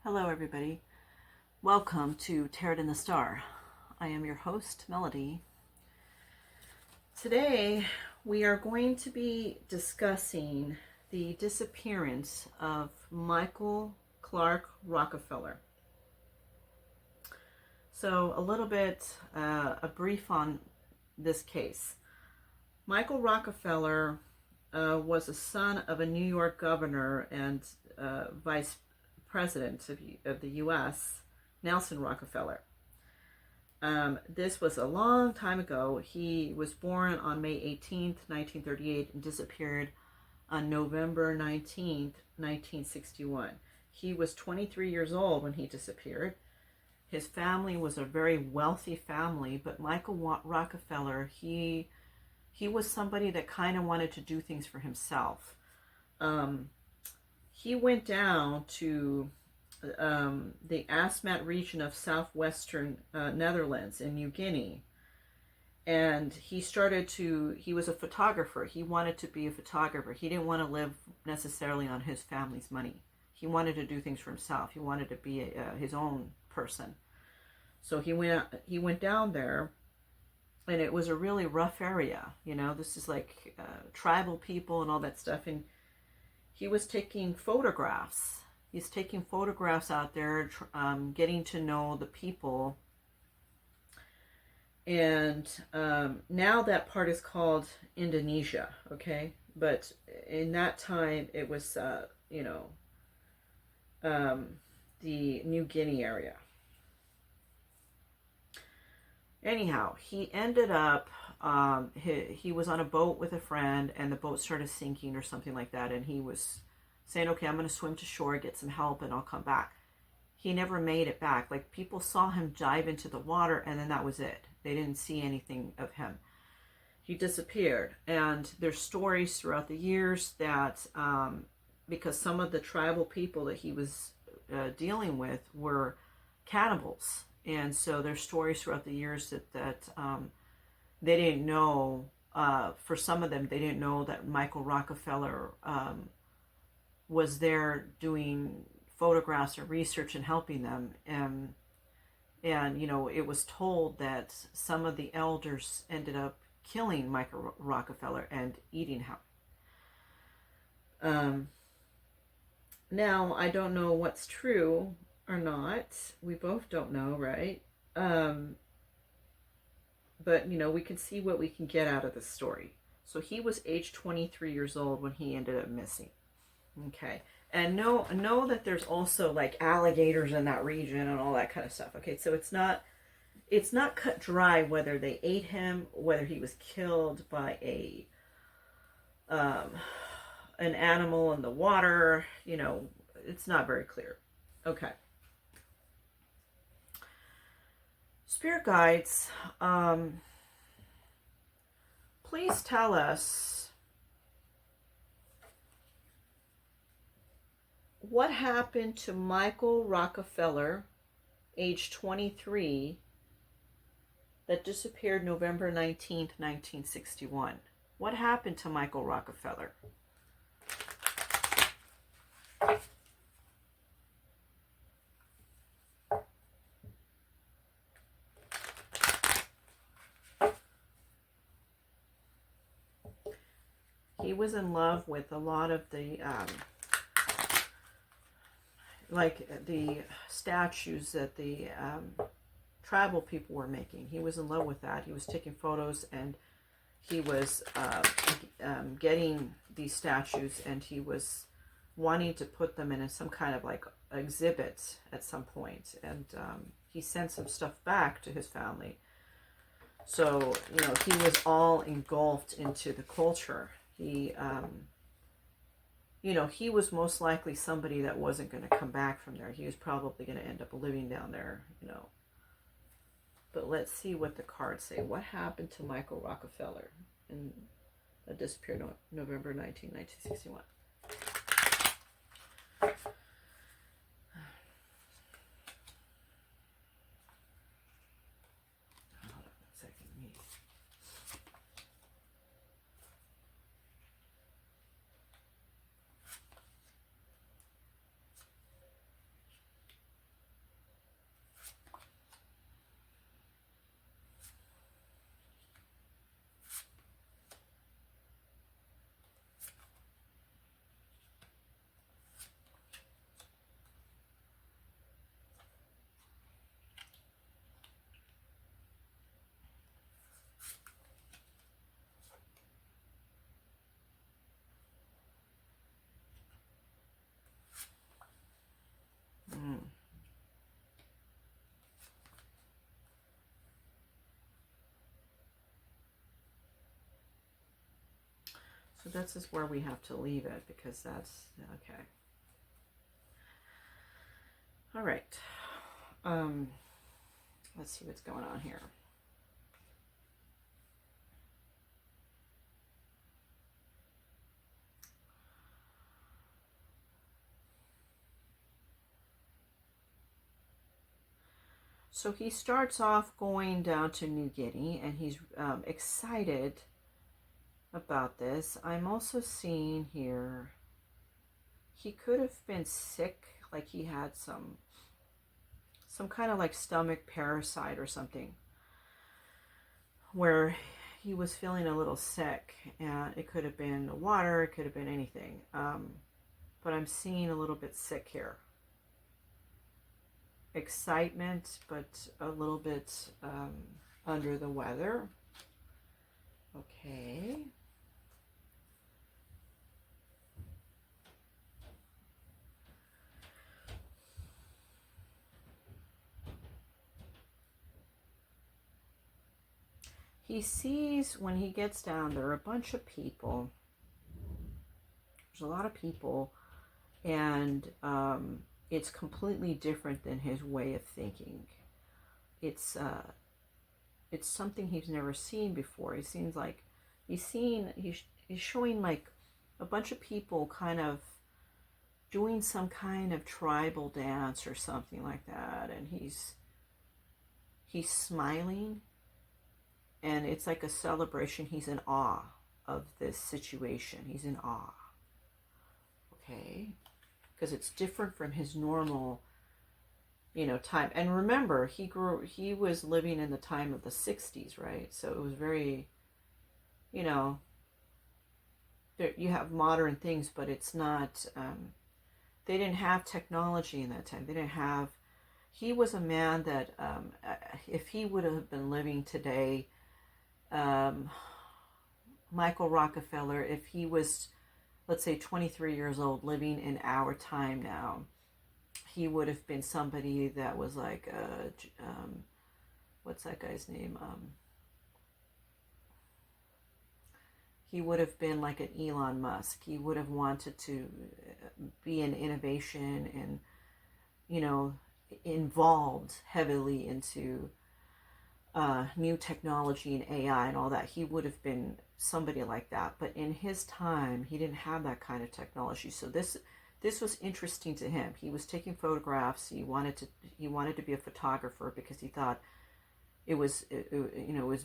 Hello, everybody. Welcome to Tarot in the Star. I am your host, Melody. Today, we are going to be discussing the disappearance of Michael Clark Rockefeller. So, a little bit, a brief on this case. Michael Rockefeller was a son of a New York governor and vice president of the U.S., Nelson Rockefeller. This was a long time ago. He was born on May 18th, 1938, and disappeared on November 19th, 1961. He was 23 years old when he disappeared. His family was a very wealthy family, but Michael Rockefeller, he was somebody that kind of wanted to do things for himself. He went down to the Asmat region of southwestern Netherlands in New Guinea, and he was a photographer. He wanted to be a photographer. He didn't want to live necessarily on his family's money. He wanted to do things for himself. He wanted to be his own person. So he went down there, and it was a really rough area. You know, this is like tribal people and all that stuff. And he was taking photographs. He's taking photographs out there, getting to know the people. And now that part is called Indonesia, okay? But in that time, it was, the New Guinea area. Anyhow, he ended up, he was on a boat with a friend, and the boat started sinking or something like that, and he was saying, okay, I'm going to swim to shore, get some help, and I'll come back. He never made it back. Like, people saw him dive into the water, and then that was it. They didn't see anything of him. He disappeared, and there's stories throughout the years that, because some of the tribal people that he was dealing with were cannibals. And so there's stories throughout the years that they didn't know, for some of them, they didn't know that Michael Rockefeller was there doing photographs or research and helping them. And, you know, it was told that some of the elders ended up killing Michael Rockefeller and eating him. Now, I don't know what's true or not. We both don't know, right? But, you know, we can see what we can get out of the story. So he was age 23 years old when he ended up missing. Okay. And know that there's also like alligators in that region and all that kind of stuff. Okay, so it's not cut dry whether they ate him, whether he was killed by an animal in the water. You know, it's not very clear. Okay. Spirit guides, please tell us what happened to Michael Rockefeller, age 23, that disappeared November 19th, 1961. What happened to Michael Rockefeller? He was in love with a lot of the like the statues that the tribal people were making. He was in love with that. He was taking photos, and he was getting these statues, and he was wanting to put them in some kind of like exhibit at some point. And he sent some stuff back to his family. So, you know, he was all engulfed into the culture. He you know, he was most likely somebody that wasn't going to come back from there. He was probably going to end up living down there, you know. But let's see what the cards say. What happened to Michael Rockefeller and disappeared on November 19, 1961? So this is where we have to leave it, because that's okay. All right. Let's see what's going on here. So he starts off going down to New Guinea, and he's excited about this. I'm also seeing here he could have been sick, like he had some kind of like stomach parasite or something, where he was feeling a little sick, and it could have been the water, it could have been anything. But I'm seeing a little bit sick here. Excitement, but a little bit under the weather. Okay. He sees, when he gets down, there are a bunch of people. There's a lot of people, and it's completely different than his way of thinking. It's something he's never seen before. He seems like he's showing like a bunch of people kind of doing some kind of tribal dance or something like that, and he's smiling, and it's like a celebration. He's in awe of this situation. He's in awe. Okay, because it's different from his normal, time. And remember, he was living in the time of the 60s, right? So it was very, you have modern things, but it's not, they didn't have technology in that time. He was a man that, if he would have been living today, Michael Rockefeller, if he was, let's say, 23 years old, living in our time now, he would have been somebody that was like, what's that guy's name? He would have been like an Elon Musk. He would have wanted to be in innovation and, involved heavily into new technology and AI and all that. He would have been somebody like that. But in his time, he didn't have that kind of technology. So this was interesting to him. He was taking photographs. He wanted to be a photographer because he thought it was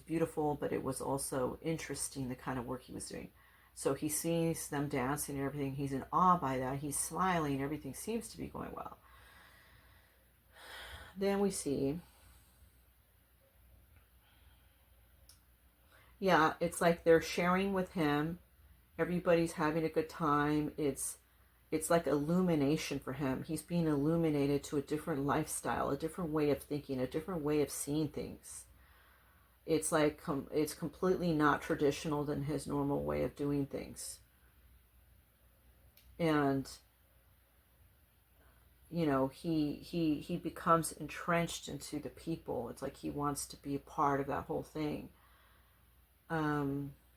beautiful, but it was also interesting, the kind of work he was doing. So he sees them dancing and everything. He's in awe by that. He's smiling. Everything seems to be going well. Then we see, yeah, it's like they're sharing with him. Everybody's having a good time. It's like illumination for him. He's being illuminated to a different lifestyle, a different way of thinking, a different way of seeing things. It's like it's completely not traditional than his normal way of doing things. And he becomes entrenched into the people. It's like he wants to be a part of that whole thing.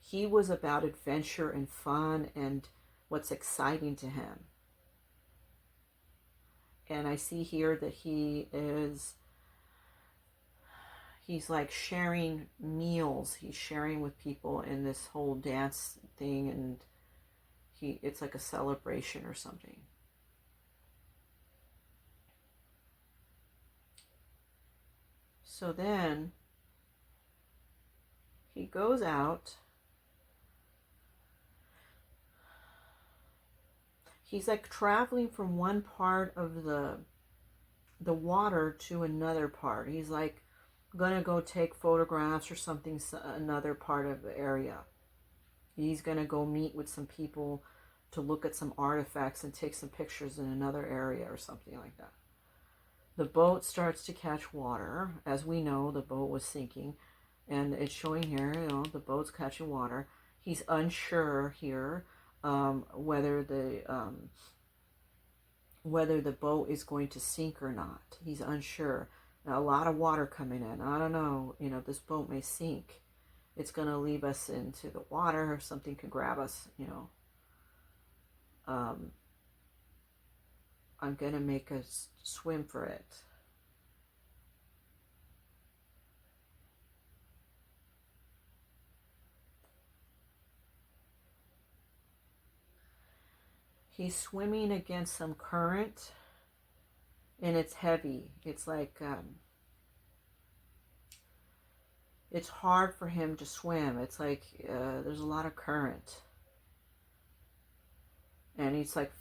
He was about adventure and fun and what's exciting to him. And I see here that he's like sharing meals. He's sharing with people in this whole dance thing, and it's like a celebration or something. So then he goes out. He's like traveling from one part of the water to another part. He's like gonna go take photographs or something, another part of the area. He's gonna go meet with some people to look at some artifacts and take some pictures in another area or something like that. The boat starts to catch water. As we know, the boat was sinking, and it's showing here, the boat's catching water. He's unsure here whether the boat is going to sink or not. He's unsure. Now, a lot of water coming in. I don't know. This boat may sink. it's going to leave us into the water, or something could grab us, you know. I'm going to make us swim for it. He's swimming against some current, and it's heavy. It's like, it's hard for him to swim. It's like there's a lot of current. And he's like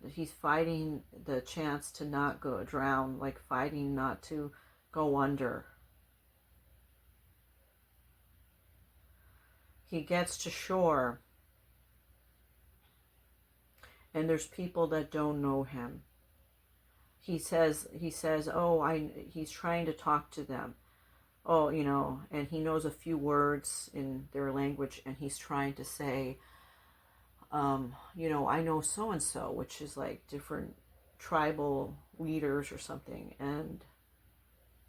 he's fighting the chance to not go drown, like fighting not to go under. He gets to shore, and there's people that don't know him. He says, oh, he's trying to talk to them. Oh, you know, and he knows a few words in their language, and he's trying to say, you know, I know so-and-so, which is like different tribal leaders or something,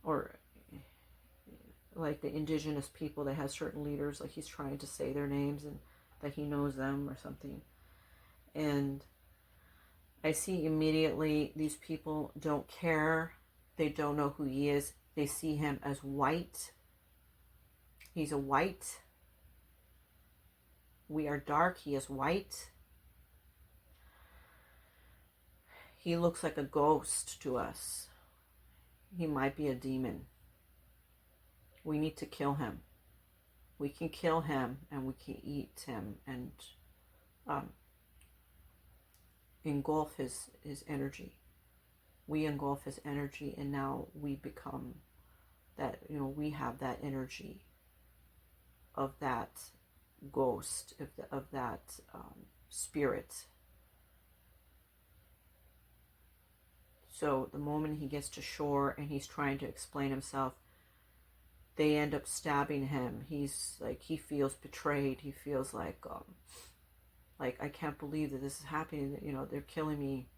or like the indigenous people that has certain leaders, like he's trying to say their names and that he knows them or something. And I see immediately these people don't care. They don't know who he is. They see him as white. He's a white. We are dark. He is white. He looks like a ghost to us. He might be a demon. We need to kill him. We can kill him, and we can eat him and engulf his energy. We engulf his energy, and now we become that, you know, we have that energy of that ghost, of that spirit. So the moment he gets to shore and he's trying to explain himself, they end up stabbing him. He's like, he feels betrayed. He feels like I can't believe that this is happening. You know, they're killing me.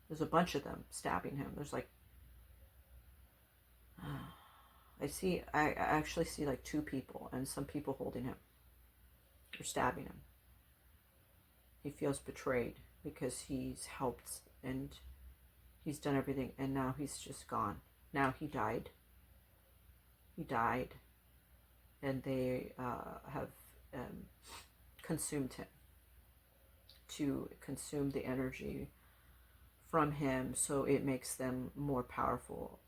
There's a bunch of them stabbing him. There's like, I actually see like 2 people and some people holding him. They're stabbing him. He feels betrayed because he's helped and he's done everything, and now he's just gone. Now he died. He died, and they have consumed him, to consume the energy from him, so it makes them more powerful.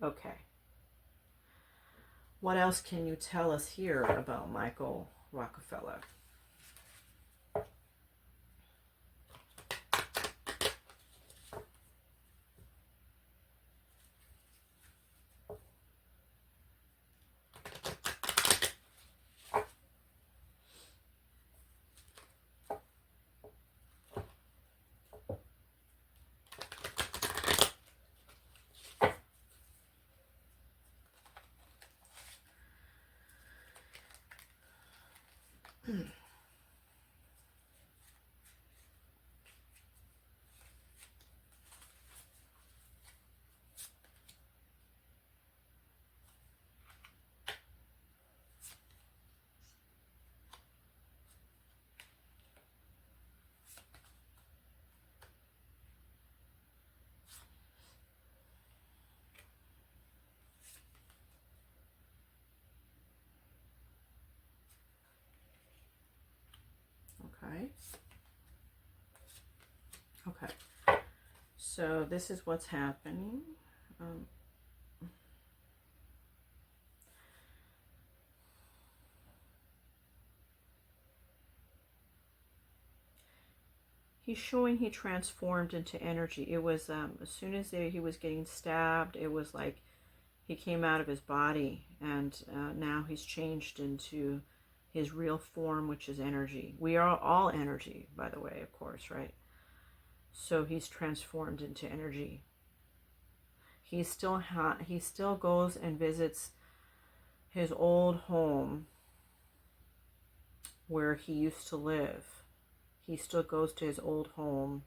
Okay. What else can you tell us here about Michael Rockefeller? Okay. So this is what's happening. He's showing he transformed into energy. It was as soon as he was getting stabbed, it was like he came out of his body, and now he's changed into his real form, which is energy. We are all energy, by the way, of course, right? So he's transformed into energy. He still goes and visits his old home where he used to live. He still goes to his old home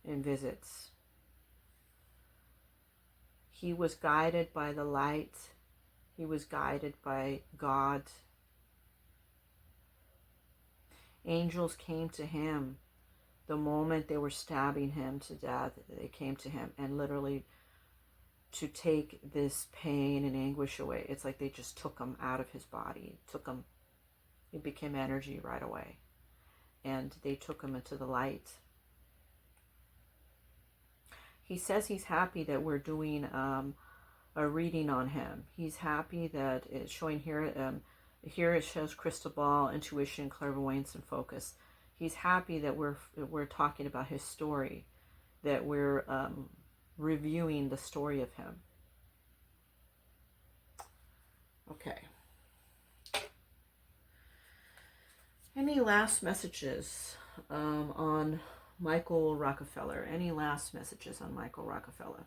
and visits. He was guided by the light. He was guided by God. Angels came to him the moment they were stabbing him to death. They came to him and literally to take this pain and anguish away. It's like they just took him out of his body, took him, he became energy right away. And they took him into the light. He says he's happy that we're doing a reading on him. He's happy that it's showing here, here it shows crystal ball, intuition, clairvoyance, and focus. He's happy that we're talking about his story, that we're reviewing the story of him. Okay. Any last messages on Michael Rockefeller? Any last messages on Michael Rockefeller?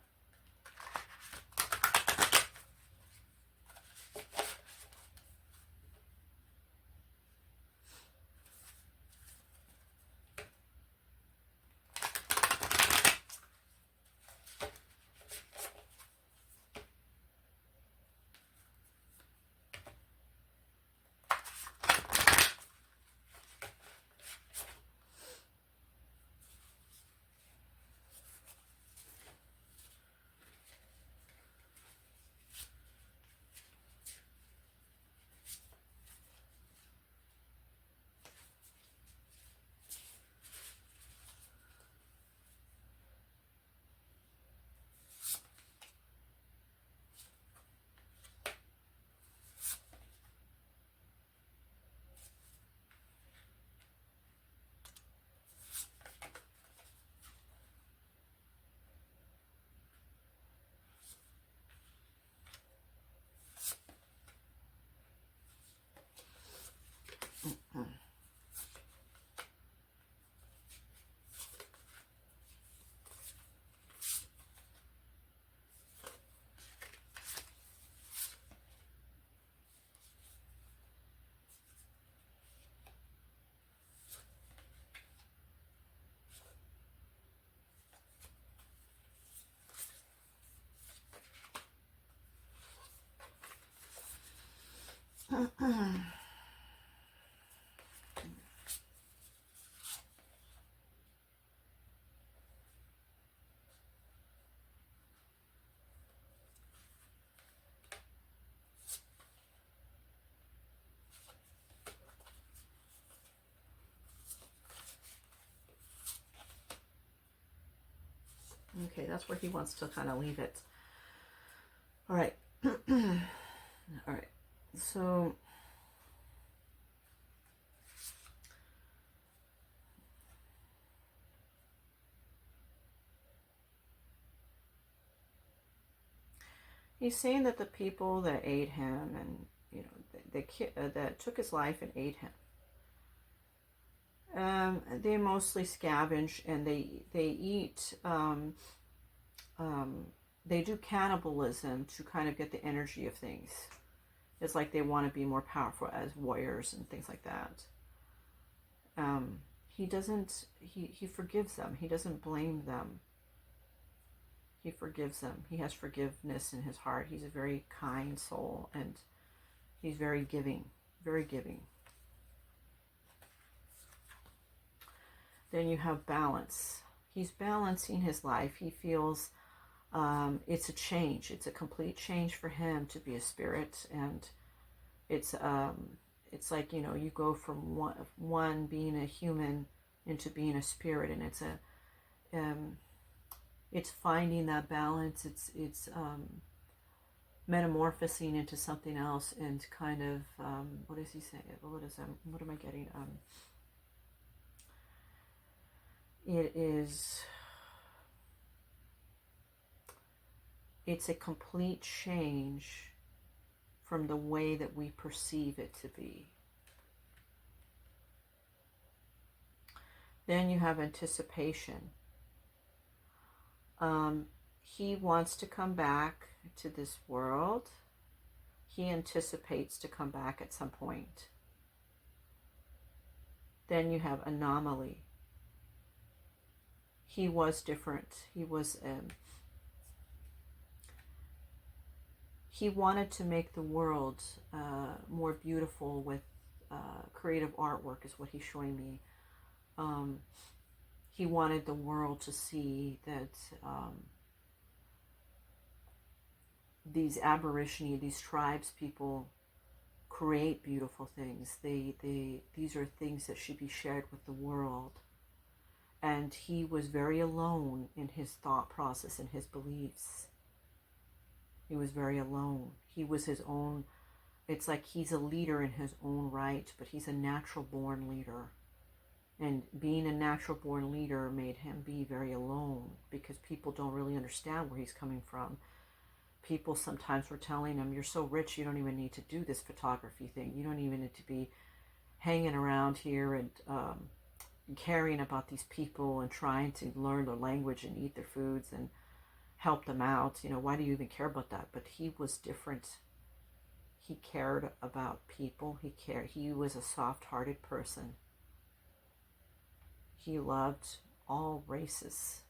Okay, that's where he wants to kind of leave it. All right. All right. So he's saying that the people that ate him and, you know, that took his life and ate him, they mostly scavenge and they eat, they do cannibalism to kind of get the energy of things. It's like they want to be more powerful as warriors and things like that. He doesn't, he forgives them. He doesn't blame them. He forgives them. He has forgiveness in his heart. He's a very kind soul and he's very giving, very giving. Then you have balance. He's balancing his life. He feels it's a change. It's a complete change for him to be a spirit, and it's like, you know, you go from one being a human into being a spirit, and it's finding that balance. It's metamorphosing into something else, and kind of what does he say? What am I getting? It's a complete change from the way that we perceive it to be. Then you have anticipation. He wants to come back to this world. He anticipates to come back at some point. Then you have anomaly. He was different. he wanted to make the world more beautiful with creative artwork, is what he's showing me. He wanted the world to see that these these tribes people create beautiful things. These are things that should be shared with the world. And he was very alone in his thought process and his beliefs. He was very alone. He was his own, it's like he's a leader in his own right, but he's a natural born leader. And being a natural born leader made him be very alone, because people don't really understand where he's coming from. People sometimes were telling him, you're so rich, you don't even need to do this photography thing. You don't even need to be hanging around here and caring about these people and trying to learn their language and eat their foods and help them out. You know, why do you even care about that? But he was different. He cared about people. He was a soft-hearted person. He loved all races.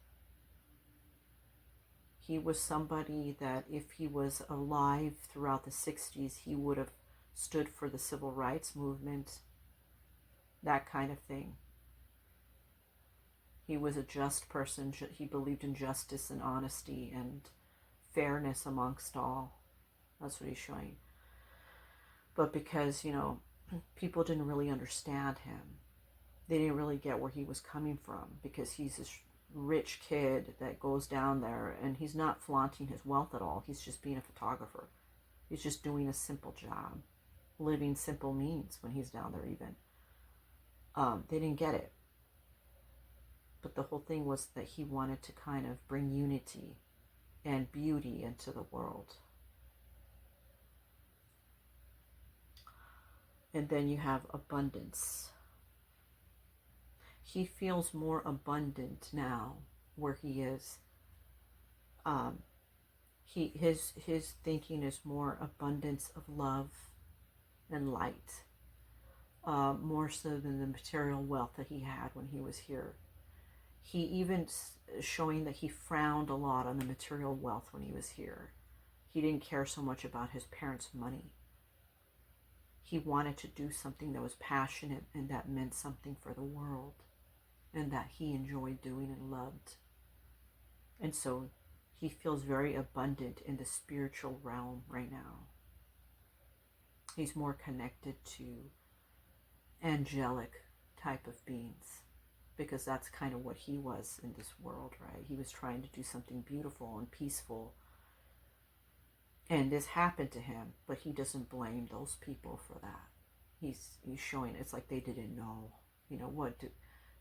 He was somebody that if he was alive throughout the 60s, he would have stood for the civil rights movement, that kind of thing. He was a just person. He believed in justice and honesty and fairness amongst all. That's what he's showing. But because, you know, people didn't really understand him, they didn't really get where he was coming from, because he's this rich kid that goes down there and he's not flaunting his wealth at all. He's just being a photographer. He's just doing a simple job, living simple means when he's down there even. They didn't get it. But the whole thing was that he wanted to kind of bring unity and beauty into the world. And then you have abundance. He feels more abundant now where he is. His thinking is more abundance of love and light, more so than the material wealth that he had when he was here. He even showing that he frowned a lot on the material wealth when he was here. He didn't care so much about his parents' money. He wanted to do something that was passionate and that meant something for the world, and that he enjoyed doing and loved. And so he feels very abundant in the spiritual realm right now. He's more connected to angelic type of beings, because that's kind of what he was in this world, right? He was trying to do something beautiful and peaceful. And this happened to him, but he doesn't blame those people for that. He's showing it's like they didn't know, you know,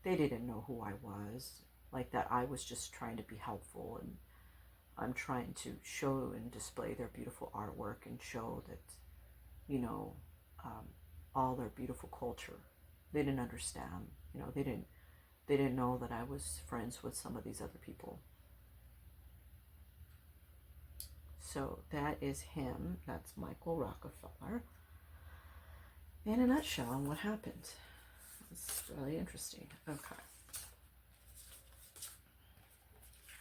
they didn't know who I was, like that I was just trying to be helpful, and I'm trying to show and display their beautiful artwork and show that, you know, all their beautiful culture. They didn't understand, you know, they didn't know that I was friends with some of these other people. So that is him. That's Michael Rockefeller. In a nutshell, what happened. It's really interesting. Okay.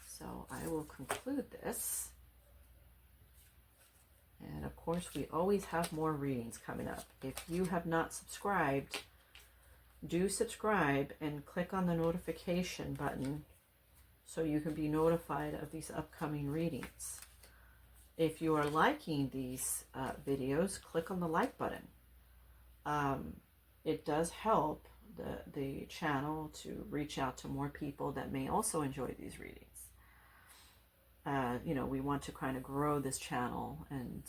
So I will conclude this. And of course, we always have more readings coming up. If you have not subscribed, do subscribe and click on the notification button so you can be notified of these upcoming readings. If you are liking these videos, click on the like button. It does help the channel to reach out to more people that may also enjoy these readings. You know, we want to kind of grow this channel and,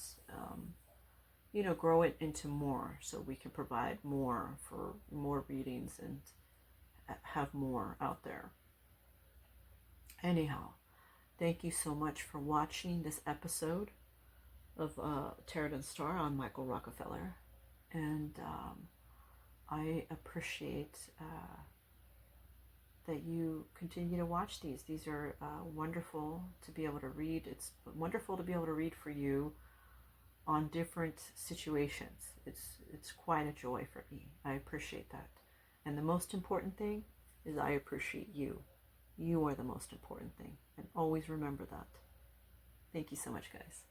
you know, grow it into more so we can provide more for more readings and have more out there. Anyhow, thank you so much for watching this episode of Tarot and Star on Michael Rockefeller. And I appreciate that you continue to watch these. These are wonderful to be able to read. It's wonderful to be able to read for you on different situations. It's quite a joy for me. I appreciate that. And the most important thing is I appreciate you. You are the most important thing. And always remember that. Thank you so much, guys.